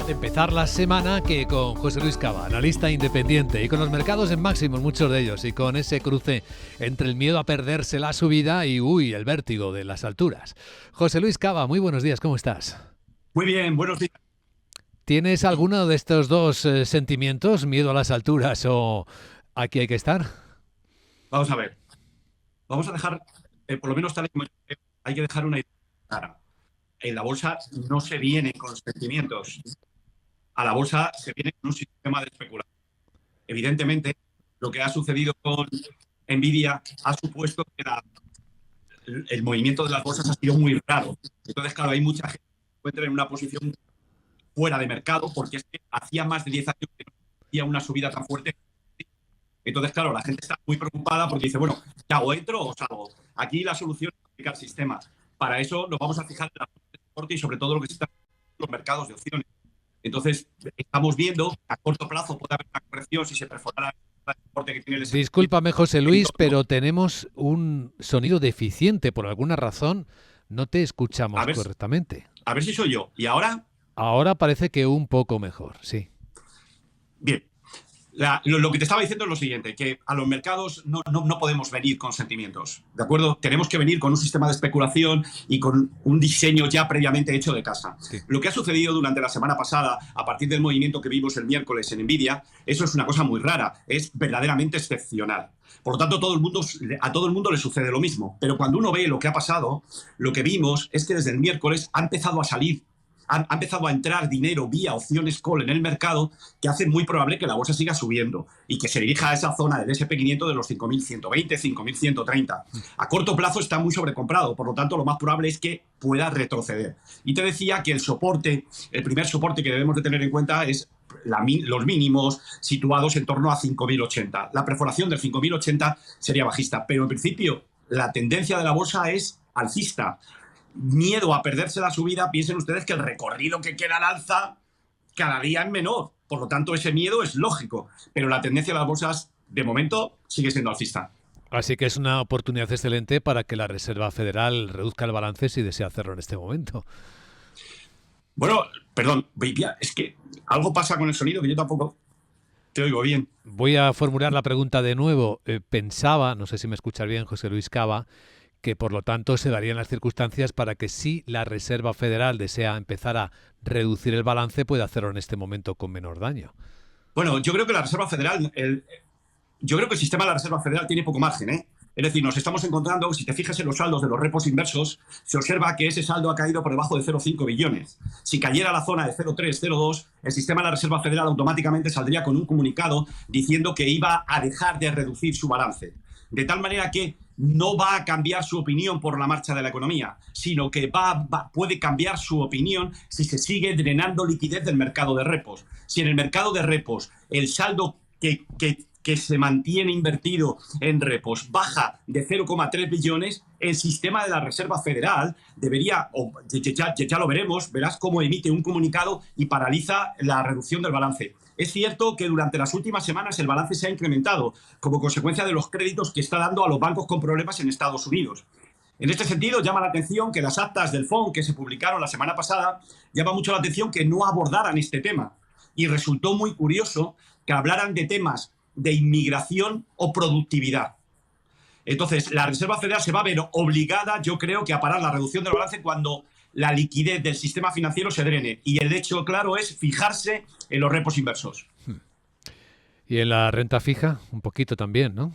de empezar la semana que con José Luis Cava, analista independiente, y con los mercados en máximos, muchos de ellos, y con ese cruce entre el miedo a perderse la subida y el vértigo de las alturas. José Luis Cava, muy buenos días, ¿cómo estás? Muy bien, buenos días. ¿Tienes alguno de estos dos sentimientos, miedo a las alturas o aquí hay que estar? Vamos a ver. Vamos a dejar, por lo menos tal y como hay que dejar una idea clara. En la bolsa no se viene con sentimientos. A la bolsa se viene con un sistema de especulación. Evidentemente, lo que ha sucedido con Nvidia ha supuesto que el movimiento de las bolsas ha sido muy raro. Entonces, claro, hay mucha gente que se encuentra en una posición fuera de mercado porque es que hacía más de 10 años que no hacía una subida tan fuerte. Entonces, claro, la gente está muy preocupada porque dice, bueno, ¿qué hago? ¿Entro o salgo? Aquí la solución es aplicar sistemas. Para eso nos vamos a fijar en la parte de soporte y sobre todo lo que se está en los mercados de opciones. Entonces, estamos viendo que a corto plazo puede haber una corrección si se perfora el soporte que tiene el S&P. Discúlpame, José Luis, pero tenemos un sonido deficiente. Por alguna razón no te escuchamos correctamente. A ver si soy yo. ¿Y ahora? Ahora parece que un poco mejor, sí. Bien. Lo que te estaba diciendo es lo siguiente, que a los mercados no podemos venir con sentimientos, ¿de acuerdo? Tenemos que venir con un sistema de especulación y con un diseño ya previamente hecho de casa. Sí. Lo que ha sucedido durante la semana pasada, a partir del movimiento que vimos el miércoles en Nvidia, eso es una cosa muy rara, es verdaderamente excepcional. Por lo tanto, a todo el mundo le sucede lo mismo. Pero cuando uno ve lo que ha pasado, lo que vimos es que desde el miércoles ha empezado a salir. Ha empezado a entrar dinero vía opciones call en el mercado que hace muy probable que la bolsa siga subiendo y que se dirija a esa zona del S&P 500 de los 5.120, 5.130. A corto plazo está muy sobrecomprado, por lo tanto lo más probable es que pueda retroceder. Y te decía que el primer soporte que debemos de tener en cuenta es los mínimos situados en torno a 5.080. La perforación del 5.080 sería bajista, pero en principio la tendencia de la bolsa es alcista. Miedo a perderse la subida, piensen ustedes que el recorrido que queda al alza cada día es menor. Por lo tanto, ese miedo es lógico. Pero la tendencia de las bolsas, de momento, sigue siendo alcista. Así que es una oportunidad excelente para que la Reserva Federal reduzca el balance si desea hacerlo en este momento. Bueno, perdón, es que algo pasa con el sonido que yo tampoco te oigo bien. Voy a formular la pregunta de nuevo. Pensaba, no sé si me escuchas bien, José Luis Cava, que por lo tanto se darían las circunstancias para que si la Reserva Federal desea empezar a reducir el balance, pueda hacerlo en este momento con menor daño. Bueno, yo creo que la Reserva Federal, yo creo que el sistema de la Reserva Federal tiene poco margen, ¿eh? Es decir, nos estamos encontrando, si te fijas en los saldos de los repos inversos, se observa que ese saldo ha caído por debajo de 0,5 billones. Si cayera a la zona de 0,3, 0,2, el sistema de la Reserva Federal automáticamente saldría con un comunicado diciendo que iba a dejar de reducir su balance. De tal manera que no va a cambiar su opinión por la marcha de la economía, sino que puede cambiar su opinión si se sigue drenando liquidez del mercado de repos. Si en el mercado de repos el saldo que se mantiene invertido en repos baja de 0,3 billones, el sistema de la Reserva Federal debería, ya lo verás cómo emite un comunicado y paraliza la reducción del balance. Es cierto que durante las últimas semanas el balance se ha incrementado como consecuencia de los créditos que está dando a los bancos con problemas en Estados Unidos. En este sentido, llama la atención que las actas del FONC que se publicaron la semana pasada, llama mucho la atención que no abordaran este tema. Y resultó muy curioso que hablaran de temas de inmigración o productividad. Entonces, la Reserva Federal se va a ver obligada, yo creo, que a parar la reducción del balance cuando la liquidez del sistema financiero se drene. Y el hecho claro es fijarse en los repos inversos. Y en la renta fija, un poquito también, ¿no?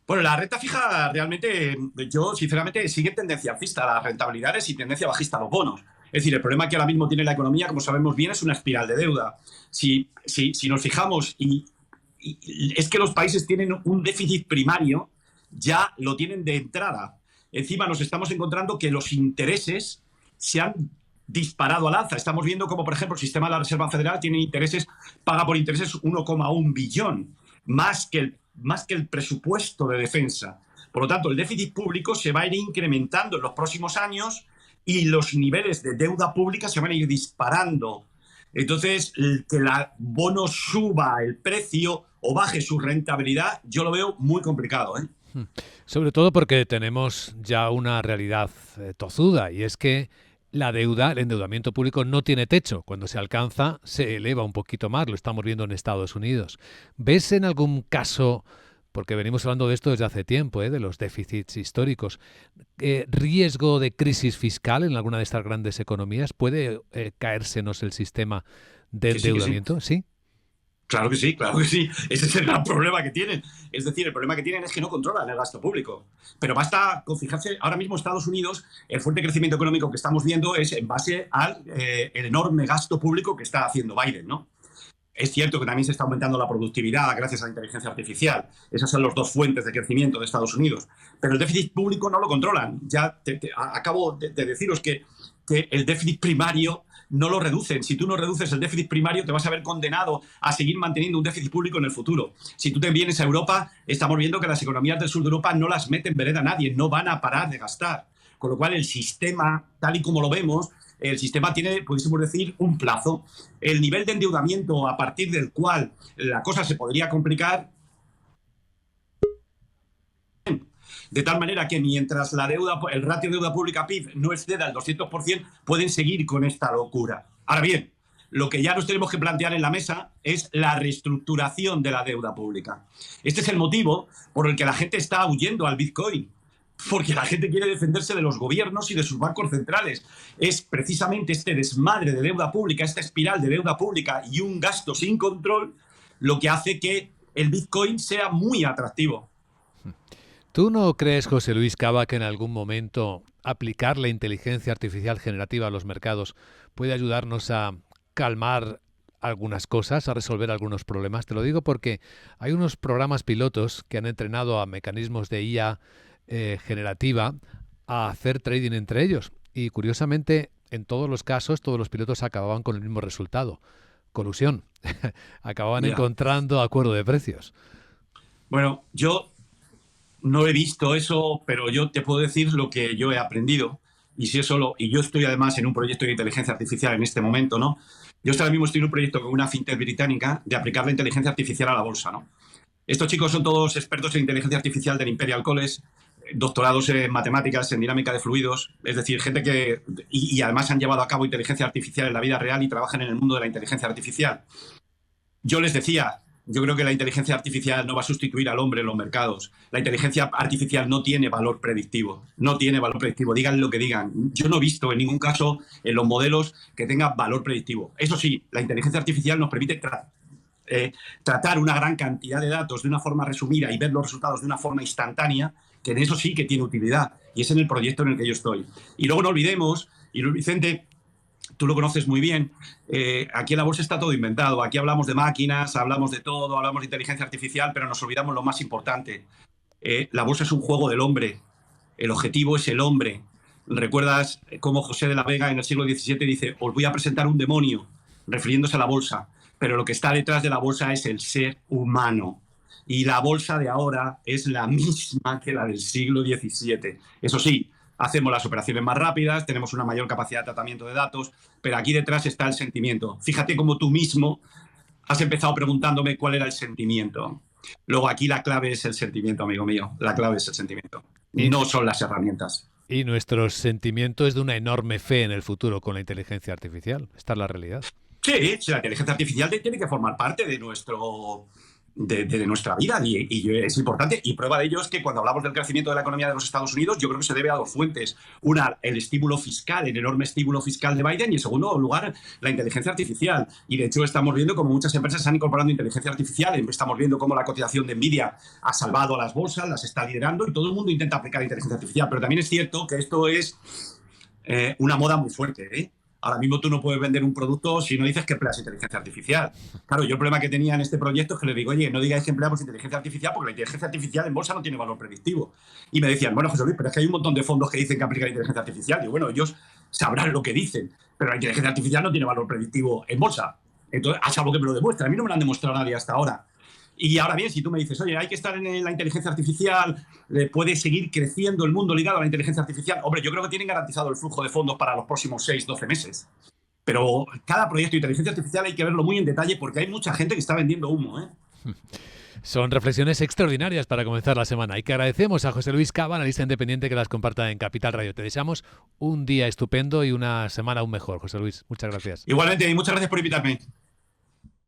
Bueno, la renta fija realmente, yo sinceramente, sigue tendencia alcista a las rentabilidades y tendencia bajista a los bonos. Es decir, el problema que ahora mismo tiene la economía, como sabemos bien, es una espiral de deuda. Si nos fijamos, y es que los países tienen un déficit primario, ya lo tienen de entrada. Encima nos estamos encontrando que los intereses se han disparado al alza. Estamos viendo como, por ejemplo, el sistema de la Reserva Federal paga por intereses 1,1 billón, más que el presupuesto de defensa. Por lo tanto, el déficit público se va a ir incrementando en los próximos años y los niveles de deuda pública se van a ir disparando. Entonces, que la bono suba el precio o baje su rentabilidad, yo lo veo muy complicado, ¿eh? Sobre todo porque tenemos ya una realidad tozuda, y es que la deuda, el endeudamiento público no tiene techo. Cuando se alcanza, se eleva un poquito más. Lo estamos viendo en Estados Unidos. ¿Ves en algún caso, porque venimos hablando de esto desde hace tiempo, de los déficits históricos, riesgo de crisis fiscal en alguna de estas grandes economías? ¿Puede caérsenos el sistema de Que sí, que sí. endeudamiento? Sí. Claro que sí, claro que sí. Ese es el gran problema que tienen. Es decir, el problema que tienen es que no controlan el gasto público. Pero basta con fijarse, ahora mismo Estados Unidos, el fuerte crecimiento económico que estamos viendo es en base al el enorme gasto público que está haciendo Biden, ¿no? Es cierto que también se está aumentando la productividad gracias a la inteligencia artificial. Esas son las dos fuentes de crecimiento de Estados Unidos. Pero el déficit público no lo controlan. Ya acabo de deciros que el déficit primario no lo reducen. Si tú no reduces el déficit primario, te vas a ver condenado a seguir manteniendo un déficit público en el futuro. Si tú te vienes a Europa, estamos viendo que las economías del sur de Europa no las mete en vereda nadie, no van a parar de gastar. Con lo cual, el sistema, tal y como lo vemos, el sistema tiene, pudiésemos decir, un plazo. El nivel de endeudamiento a partir del cual la cosa se podría complicar, de tal manera que mientras la deuda, el ratio de deuda pública PIB no exceda el 200%, pueden seguir con esta locura. Ahora bien, lo que ya nos tenemos que plantear en la mesa es la reestructuración de la deuda pública. Este es el motivo por el que la gente está huyendo al Bitcoin. Porque la gente quiere defenderse de los gobiernos y de sus bancos centrales. Es precisamente este desmadre de deuda pública, esta espiral de deuda pública y un gasto sin control, lo que hace que el Bitcoin sea muy atractivo. ¿Tú no crees, José Luis Cava, que en algún momento aplicar la inteligencia artificial generativa a los mercados puede ayudarnos a calmar algunas cosas, a resolver algunos problemas? Te lo digo porque hay unos programas pilotos que han entrenado a mecanismos de IA generativa a hacer trading entre ellos. Y curiosamente, en todos los casos, todos los pilotos acababan con el mismo resultado: colusión. Acababan encontrando acuerdo de precios. Bueno, yo no he visto eso, pero yo te puedo decir lo que yo he aprendido. Y si eso y yo estoy además en un proyecto de inteligencia artificial en este momento, ¿no? Yo ahora mismo estoy en un proyecto con una fintech británica de aplicar la inteligencia artificial a la bolsa, ¿no? Estos chicos son todos expertos en inteligencia artificial del Imperial College, doctorados en matemáticas, en dinámica de fluidos, es decir, gente que... Y además han llevado a cabo inteligencia artificial en la vida real y trabajan en el mundo de la inteligencia artificial. Yo les decía, yo creo que la inteligencia artificial no va a sustituir al hombre en los mercados. La inteligencia artificial no tiene valor predictivo. No tiene valor predictivo, digan lo que digan. Yo no he visto en ningún caso en los modelos que tenga valor predictivo. Eso sí, la inteligencia artificial nos permite tratar una gran cantidad de datos de una forma resumida y ver los resultados de una forma instantánea, que en eso sí que tiene utilidad. Y es en el proyecto en el que yo estoy. Y luego no olvidemos, y Vicente, tú lo conoces muy bien, aquí en la bolsa está todo inventado. Aquí hablamos de máquinas, hablamos de todo, hablamos de inteligencia artificial, pero nos olvidamos lo más importante. La bolsa es un juego del hombre. El objetivo es el hombre. ¿Recuerdas cómo José de la Vega en el siglo XVII dice: os voy a presentar un demonio, refiriéndose a la bolsa? Pero lo que está detrás de la bolsa es el ser humano. Y la bolsa de ahora es la misma que la del siglo XVII. Eso sí, hacemos las operaciones más rápidas, tenemos una mayor capacidad de tratamiento de datos, pero aquí detrás está el sentimiento. Fíjate cómo tú mismo has empezado preguntándome cuál era el sentimiento. Luego aquí la clave es el sentimiento, amigo mío. La clave es el sentimiento. No son las herramientas. Y nuestro sentimiento es de una enorme fe en el futuro con la inteligencia artificial. Esta es la realidad. Sí, la inteligencia artificial tiene que formar parte de nuestra vida y es importante. Y prueba de ello es que cuando hablamos del crecimiento de la economía de los Estados Unidos, yo creo que se debe a dos fuentes. Una, el estímulo fiscal, el enorme estímulo fiscal de Biden, y en segundo lugar, la inteligencia artificial. Y de hecho estamos viendo cómo muchas empresas están incorporando inteligencia artificial. Estamos viendo cómo la cotización de Nvidia ha salvado a las bolsas, las está liderando, y todo el mundo intenta aplicar inteligencia artificial. Pero también es cierto que esto es una moda muy fuerte, ¿eh? Ahora mismo tú no puedes vender un producto si no dices que empleas inteligencia artificial. Claro, yo el problema que tenía en este proyecto es que le digo, oye, no digáis que empleamos inteligencia artificial porque la inteligencia artificial en bolsa no tiene valor predictivo. Y me decían, bueno, José Luis, pero es que hay un montón de fondos que dicen que aplican inteligencia artificial. Y bueno, ellos sabrán lo que dicen, pero la inteligencia artificial no tiene valor predictivo en bolsa. Entonces, a salvo que me lo demuestre. A mí no me lo han demostrado nadie hasta ahora. Y ahora bien, si tú me dices, oye, hay que estar en la inteligencia artificial, puede seguir creciendo el mundo ligado a la inteligencia artificial, hombre, yo creo que tienen garantizado el flujo de fondos para los próximos 6-12 meses. Pero cada proyecto de inteligencia artificial hay que verlo muy en detalle porque hay mucha gente que está vendiendo humo, ¿eh? Son reflexiones extraordinarias para comenzar la semana y que agradecemos a José Luis Cava, analista independiente, que las comparta en Capital Radio. Te deseamos un día estupendo y una semana aún mejor, José Luis. Muchas gracias. Igualmente, y muchas gracias por invitarme.